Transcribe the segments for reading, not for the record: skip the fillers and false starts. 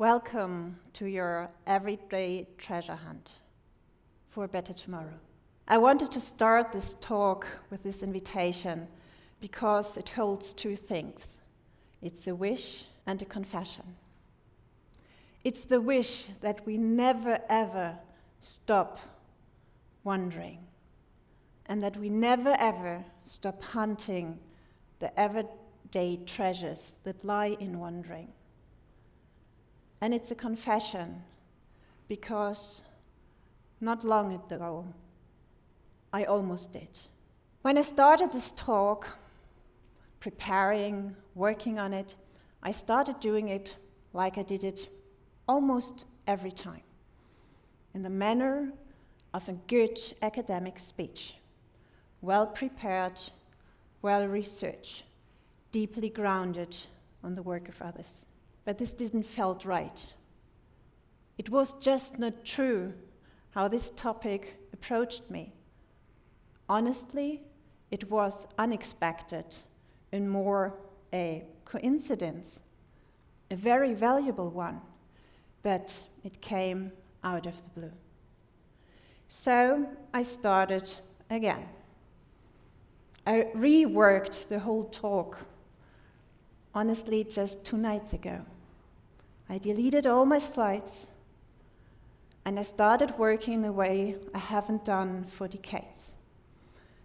Welcome to your everyday treasure hunt for a better tomorrow. I wanted to start this talk with this invitation because it holds two things. It's a wish and a confession. It's the wish that we never ever stop wondering, and that we never ever stop hunting the everyday treasures that lie in wondering. And it's a confession because not long ago, I almost did. When I started this talk, preparing, working on it, I started doing it like I did it almost every time, in the manner of a good academic speech, well prepared, well researched, deeply grounded on the work of others. But this didn't felt right. It was just not true how this topic approached me. Honestly, it was unexpected and more a coincidence, a very valuable one, but it came out of the blue. So I started again. I reworked the whole talk, honestly, just 2 nights ago. I deleted all my slides, and I started working in a way I haven't done for decades.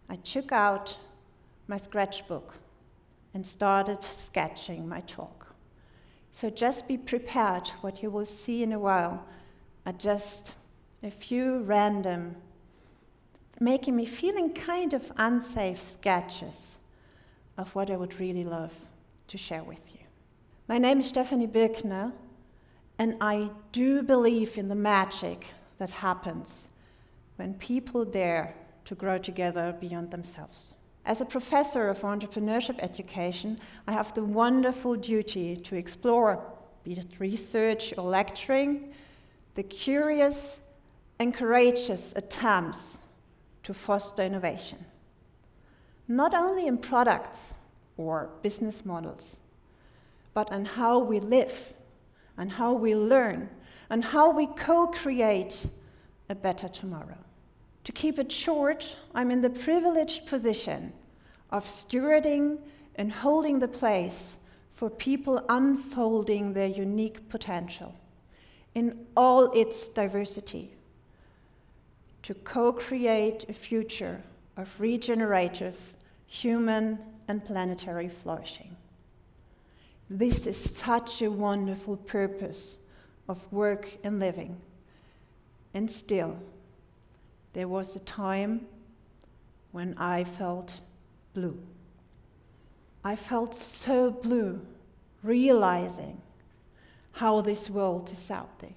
I took out my sketchbook and started sketching my talk. So just be prepared. What you will see in a while are just a few random, making me feeling kind of unsafe sketches of what I would really love to share with you. My name is Birkner, and I do believe in the magic that happens when people dare to grow together beyond themselves. As a professor of entrepreneurship education, I have the wonderful duty to explore, be it research or lecturing, the curious and courageous attempts to foster innovation. Not only in products or business models, but on how we live, and how we learn, and how we co-create a better tomorrow. To keep it short, I'm in the privileged position of stewarding and holding the place for people unfolding their unique potential in all its diversity, to co-create a future of regenerative, human, and planetary flourishing. This is such a wonderful purpose of work and living. And still, there was a time when I felt blue. I felt so blue, realizing how this world is out there.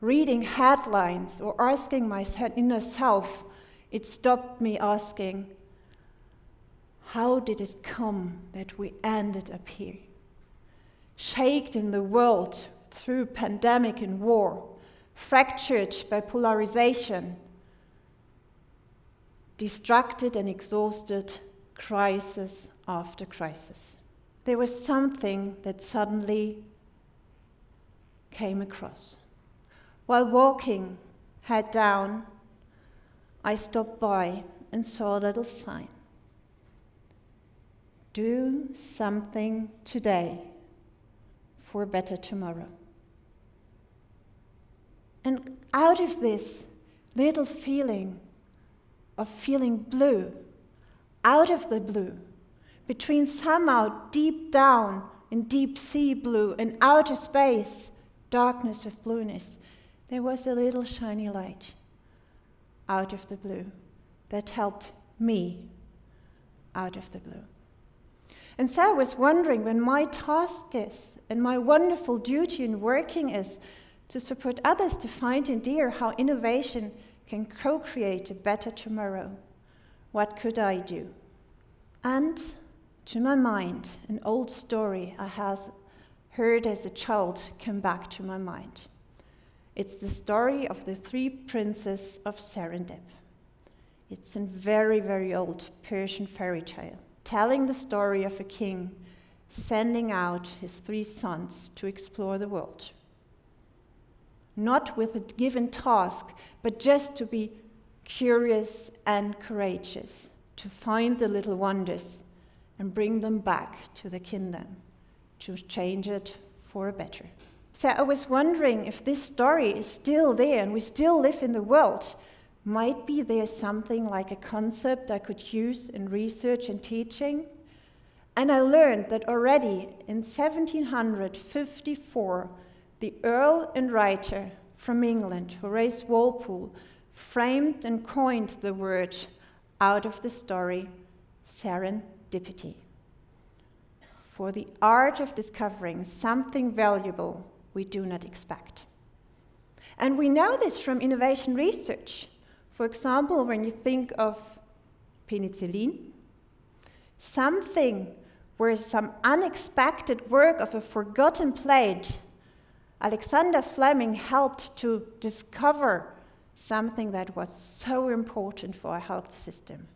Reading headlines or asking my inner self, it stopped me asking, how did it come that we ended up here? Shaped in the world through pandemic and war, fractured by polarization, distracted and exhausted, crisis after crisis. There was something that suddenly came across. While walking, head down, I stopped by and saw a little sign. Do something today for a better tomorrow. And out of this little feeling of feeling blue, out of the blue, between somehow deep down in deep sea blue and outer space, darkness of blueness, there was a little shiny light out of the blue that helped me out of the blue. And so I was wondering, when my task is, and my wonderful duty in working is, to support others to find and dare how innovation can co-create a better tomorrow, what could I do? And to my mind, an old story I had heard as a child came back to my mind. It's the story of the 3 princes of Serendip. It's a very, very old Persian fairy tale, telling the story of a king sending out his 3 sons to explore the world. not with a given task, but just to be curious and courageous, to find the little wonders and bring them back to the kingdom, to change it for a better. So I was wondering if this story is still there and we still live in the world. Might be there something like a concept I could use in research and teaching? And I learned that already in 1754, the Earl and writer from England, Horace Walpole, framed and coined the word out of the story serendipity, for the art of discovering something valuable we do not expect. And we know this from innovation research. For example, when you think of penicillin, something where some unexpected work of a forgotten plant, Alexander Fleming helped to discover something that was so important for our health system.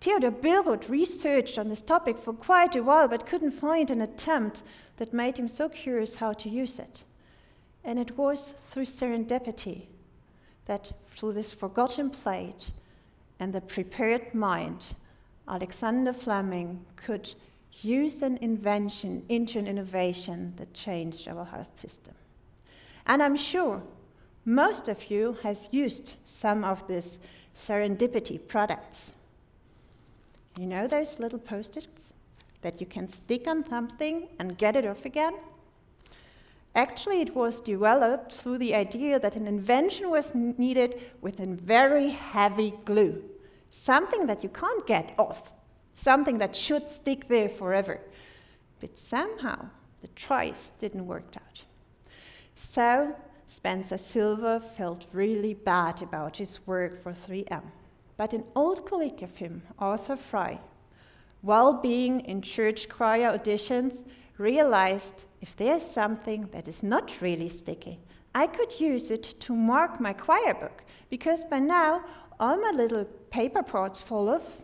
Theodor Billroth researched on this topic for quite a while, but couldn't find an attempt that made him so curious how to use it. And it was through serendipity that, through this forgotten plate and the prepared mind, Alexander Fleming could use an invention into an innovation that changed our health system. And I'm sure most of you has used some of these serendipity products. You know those little post-its that you can stick on something and get it off again? Actually, it was developed through the idea that an invention was needed with a very heavy glue, something that you can't get off, something that should stick there forever. But somehow, the tries didn't work out. So, Spencer Silver felt really bad about his work for 3M. But an old colleague of him, Arthur Fry, while being in church choir auditions, realized if there's something that is not really sticky, I could use it to mark my choir book, because by now all my little paper parts fall off.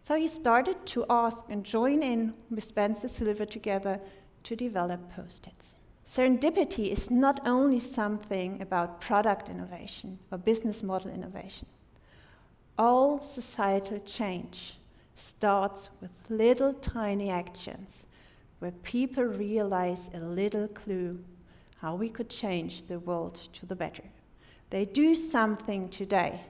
So he started to ask and join in with Spencer Silver together to develop post-its. Serendipity is not only something about product innovation or business model innovation. All societal change starts with little tiny actions where people realize a little clue how we could change the world to the better. They do something today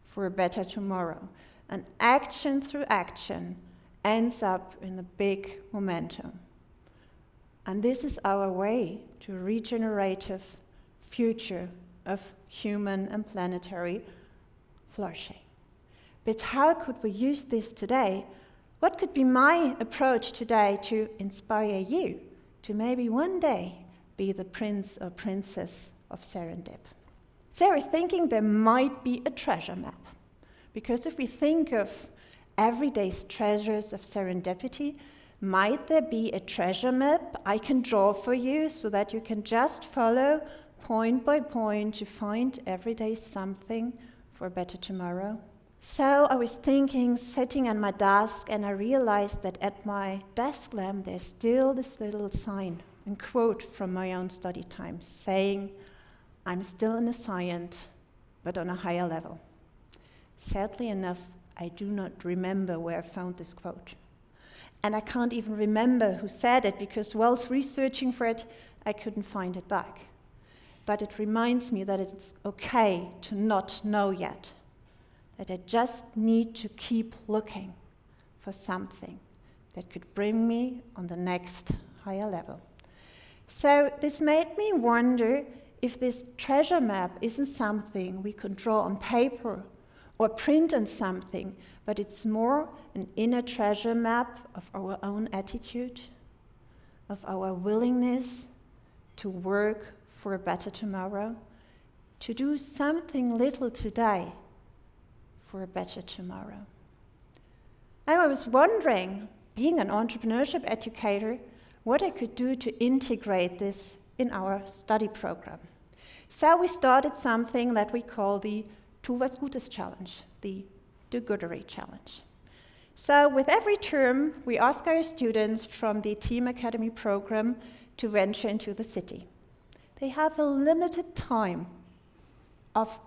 for a better tomorrow. And action through action ends up in a big momentum. And this is our way to a regenerative future of human and planetary flourishing. But how could we use this today? What could be my approach today to inspire you to maybe one day be the prince or princess of Serendip? So we're thinking there might be a treasure map. Because if we think of everyday treasures of serendipity, might there be a treasure map I can draw for you so that you can just follow point by point to find every day something for a better tomorrow? So I was thinking, sitting on my desk, and I realized that at my desk lamp there's still this little sign and quote from my own study time saying, "I'm still in a science, but on a higher level." Sadly enough, I do not remember where I found this quote. And I can't even remember who said it, because whilst researching for it, I couldn't find it back. But it reminds me that it's okay to not know yet, that I just need to keep looking for something that could bring me on the next higher level. So this made me wonder if this treasure map isn't something we could draw on paper or print on something, but it's more an inner treasure map of our own attitude, of our willingness to work for a better tomorrow, to do something little today for a better tomorrow. And I was wondering, being an entrepreneurship educator, what I could do to integrate this in our study program. So we started something that we call the Tu was Gutes Challenge, the Do-Goodery Challenge. So with every term, we ask our students from the Team Academy program to venture into the city. they have a limited time of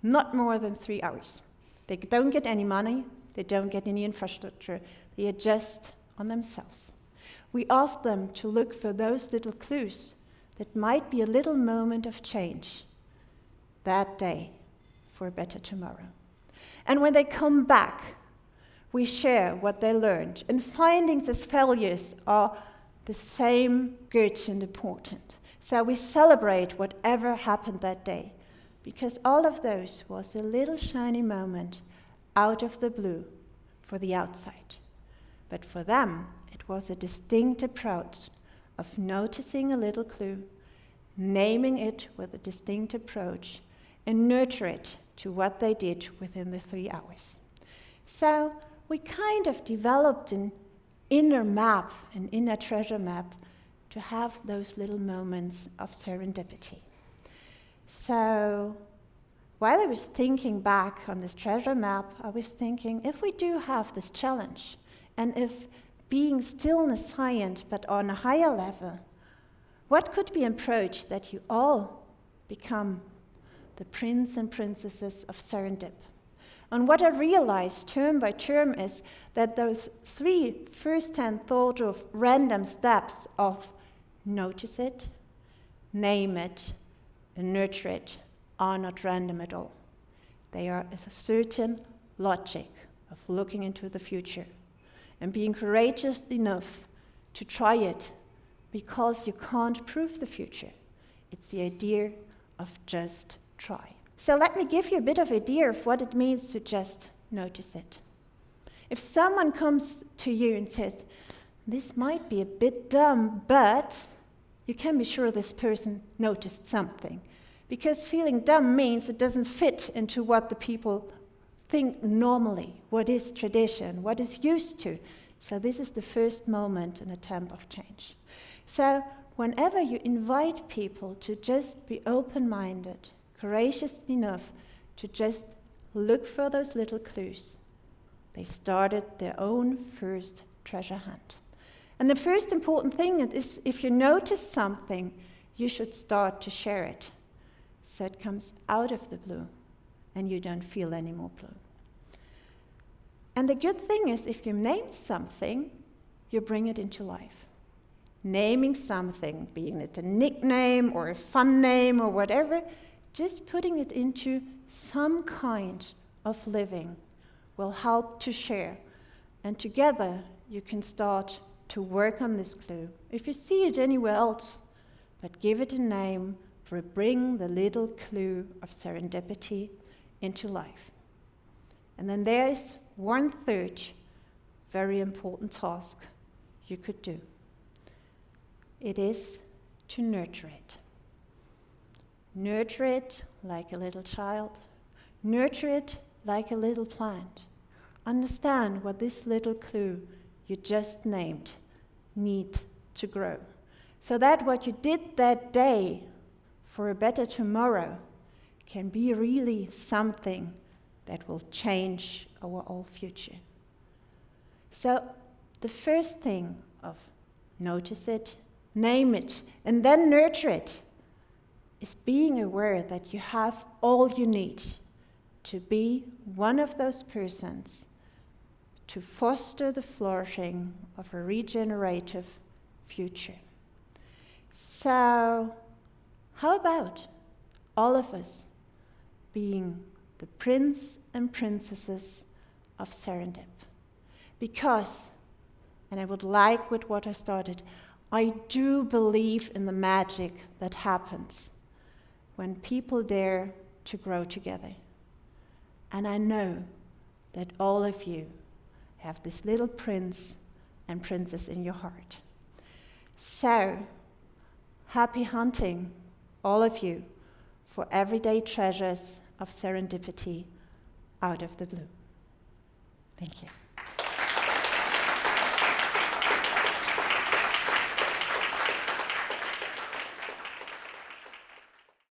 not more than 3 hours. They don't get any money, they don't get any infrastructure, they are just on themselves. We ask them to look for those little clues that might be a little moment of change that day for a better tomorrow. And when they come back, we share what they learned. And findings as failures are the same good and important. So we celebrate whatever happened that day, because all of those was a little shiny moment out of the blue for the outside. But for them, it was a distinct approach of noticing a little clue, naming it with a distinct approach, and nurture it to what they did within the 3 hours. So we kind of developed an inner map, an inner treasure map, to have those little moments of serendipity. So while I was thinking back on this treasure map, I was thinking, if we do have this challenge, and if being stillness science but on a higher level, what could be an approach that you all become the prince and princesses of serendip? And what I realized term by term is that those 3 first-hand thought of random steps of notice it, name it, and nurture it are not random at all. They are a certain logic of looking into the future and being courageous enough to try it, because you can't prove the future. It's the idea of just try. So let me give you a bit of idea of what it means to just notice it. If someone comes to you and says, this might be a bit dumb, but you can be sure this person noticed something. Because feeling dumb means it doesn't fit into what the people think normally, what is tradition, what is used to. So this is the first moment, an attempt of change. So whenever you invite people to just be open-minded, courageous enough to just look for those little clues, they started their own first treasure hunt. And the first important thing is, if you notice something, you should start to share it, so it comes out of the blue and you don't feel any more blue. And the good thing is, if you name something, you bring it into life. Naming something, being it a nickname or a fun name or whatever, just putting it into some kind of living will help to share. And together you can start to work on this clue. If you see it anywhere else, but give it a name, bring the little clue of serendipity into life. And then there is 1/3 very important task you could do. It is to nurture it. Nurture it like a little child. Nurture it like a little plant. Understand what this little clue you just named needs to grow, so that what you did that day for a better tomorrow can be really something that will change our whole future. So the first thing of notice it, name it, and then nurture it is being aware that you have all you need to be one of those persons to foster the flourishing of a regenerative future. So how about all of us being the prince and princesses of serendip? Because, and I would like with what I started, I do believe in the magic that happens when people dare to grow together. And I know that all of you have this little prince and princess in your heart. So, happy hunting, all of you, for everyday treasures of serendipity out of the blue. Thank you.